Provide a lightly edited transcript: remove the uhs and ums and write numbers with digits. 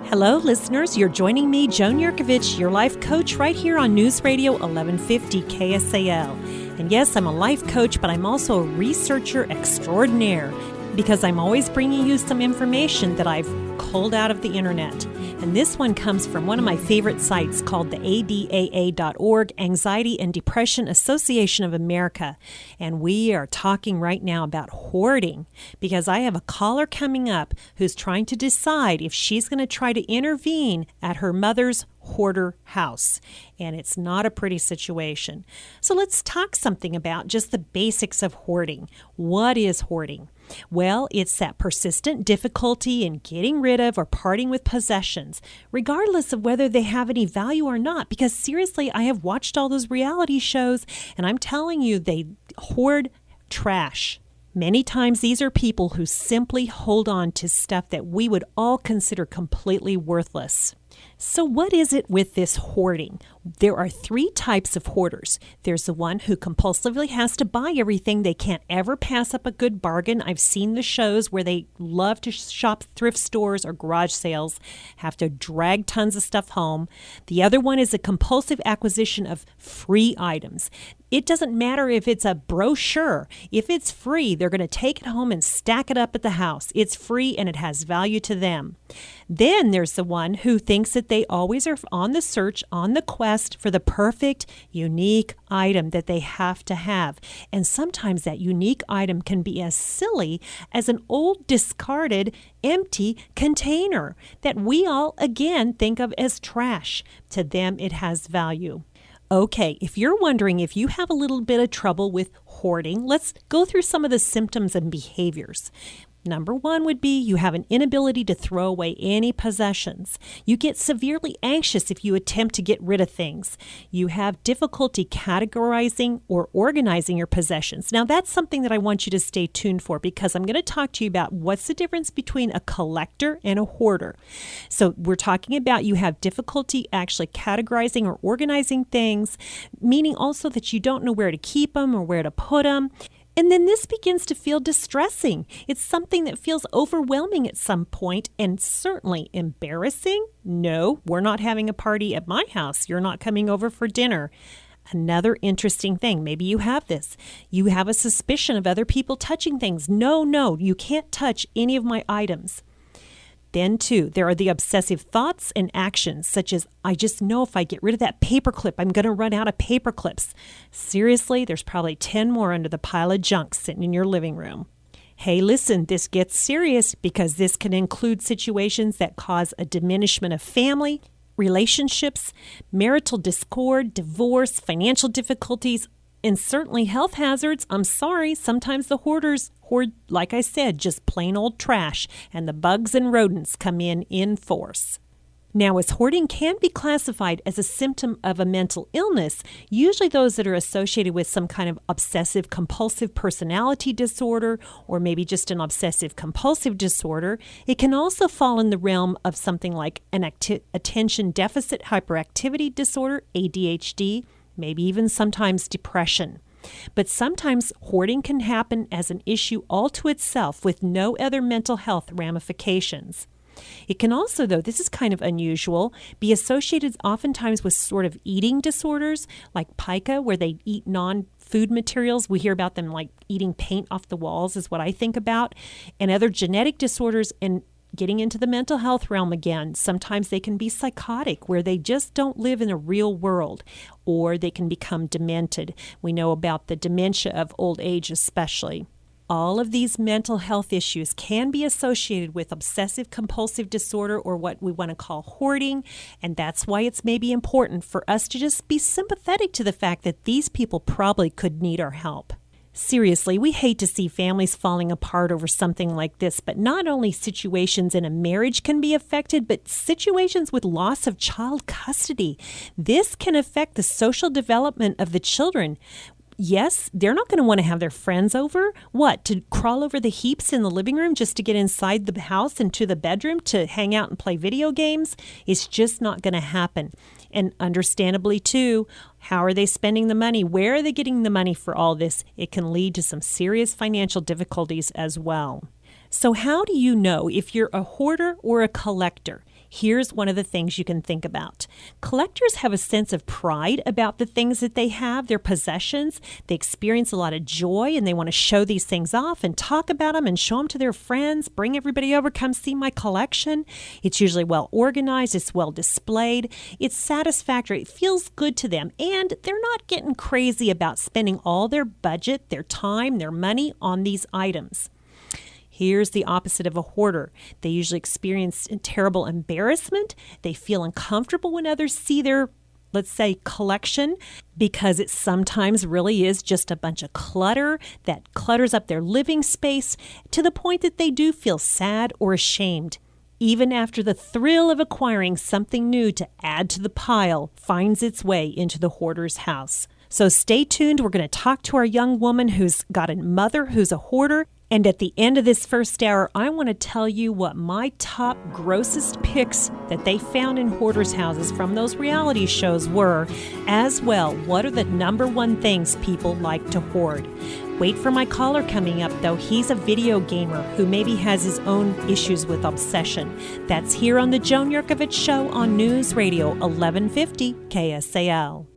Hello, listeners. You're joining me, Joan Jerkovich, your life coach, right here on News Radio 1150 KSAL. And yes, I'm a life coach, but I'm also a researcher extraordinaire because I'm always bringing you some information that I've culled out of the internet. And this one comes from one of my favorite sites called the ADAA.org, Anxiety and Depression Association of America. And we are talking right now about hoarding because I have a caller coming up who's trying to decide if she's going to try to intervene at her mother's hoarder house. And it's not a pretty situation. So let's talk something about just the basics of hoarding. What is hoarding? Well, it's that persistent difficulty in getting rid of or parting with possessions, regardless of whether they have any value or not. Because seriously, I have watched all those reality shows, and I'm telling you, they hoard trash. Many times these are people who simply hold on to stuff that we would all consider completely worthless. So what is it with this hoarding? There are three types of hoarders. There's the one who compulsively has to buy everything. They can't ever pass up a good bargain. I've seen the shows where they love to shop thrift stores or garage sales, have to drag tons of stuff home. The other one is a compulsive acquisition of free items. It doesn't matter if it's a brochure. If it's free, they're going to take it home and stack it up at the house. It's free and it has value to them. Then there's the one who thinks that they always are on the search, on the quest for the perfect, unique item that they have to have. And sometimes that unique item can be as silly as an old, discarded, empty container that we all, again, think of as trash. To them, it has value. Okay, if you're wondering if you have a little bit of trouble with hoarding, let's go through some of the symptoms and behaviors. Number one would be you have an inability to throw away any possessions. You get severely anxious if you attempt to get rid of things. You have difficulty categorizing or organizing your possessions. Now, that's something that I want you to stay tuned for because I'm going to talk to you about what's the difference between a collector and a hoarder. So we're talking about you have difficulty actually categorizing or organizing things, meaning also that you don't know where to keep them or where to put them. And then this begins to feel distressing. It's something that feels overwhelming at some point and certainly embarrassing. No, we're not having a party at my house. You're not coming over for dinner. Another interesting thing, maybe you have this. You have a suspicion of other people touching things. No, you can't touch any of my items. Then, too, there are the obsessive thoughts and actions, such as, I just know if I get rid of that paperclip, I'm going to run out of paper clips. Seriously, there's probably 10 more under the pile of junk sitting in your living room. Hey, listen, this gets serious because this can include situations that cause a diminishment of family, relationships, marital discord, divorce, financial difficulties, and certainly health hazards. I'm sorry, sometimes the hoarders hoard, like I said, just plain old trash, and the bugs and rodents come in force. Now, as hoarding can be classified as a symptom of a mental illness, usually those that are associated with some kind of obsessive-compulsive personality disorder or maybe just an obsessive-compulsive disorder, it can also fall in the realm of something like an attention deficit hyperactivity disorder, ADHD, maybe even sometimes depression. But sometimes hoarding can happen as an issue all to itself with no other mental health ramifications. It can also, though, this is kind of unusual, be associated oftentimes with sort of eating disorders like pica, where they eat non-food materials. We hear about them like eating paint off the walls is what I think about, and other genetic disorders. And getting into the mental health realm again, sometimes they can be psychotic, where they just don't live in a real world, or they can become demented. We know about the dementia of old age especially. All of these mental health issues can be associated with obsessive-compulsive disorder or what we want to call hoarding, and that's why it's maybe important for us to just be sympathetic to the fact that these people probably could need our help. Seriously, we hate to see families falling apart over something like this, but not only situations in a marriage can be affected, but situations with loss of child custody. This can affect the social development of the children. Yes, they're not going to want to have their friends over. What, to crawl over the heaps in the living room just to get inside the house and to the bedroom to hang out and play video games? It's just not going to happen. And understandably, too, how are they spending the money? Where are they getting the money for all this? It can lead to some serious financial difficulties as well. So how do you know if you're a hoarder or a collector? Here's one of the things you can think about. Collectors have a sense of pride about the things that they have, their possessions. They experience a lot of joy, and they want to show these things off and talk about them and show them to their friends, bring everybody over, come see my collection. It's usually well organized, it's well displayed, it's satisfactory, it feels good to them, and they're not getting crazy about spending all their budget, their time, their money on these items. Here's the opposite of a hoarder. They usually experience terrible embarrassment. They feel uncomfortable when others see their, let's say, collection, because it sometimes really is just a bunch of clutter that clutters up their living space to the point that they do feel sad or ashamed, even after the thrill of acquiring something new to add to the pile finds its way into the hoarder's house. So stay tuned. We're going to talk to our young woman who's got a mother who's a hoarder. And at the end of this first hour, I want to tell you what my top grossest picks that they found in hoarders' houses from those reality shows were. As well, what are the number one things people like to hoard? Wait for my caller coming up, though. He's a video gamer who maybe has his own issues with obsession. That's here on the Joan Jerkovich Show on News Radio 1150 KSAL.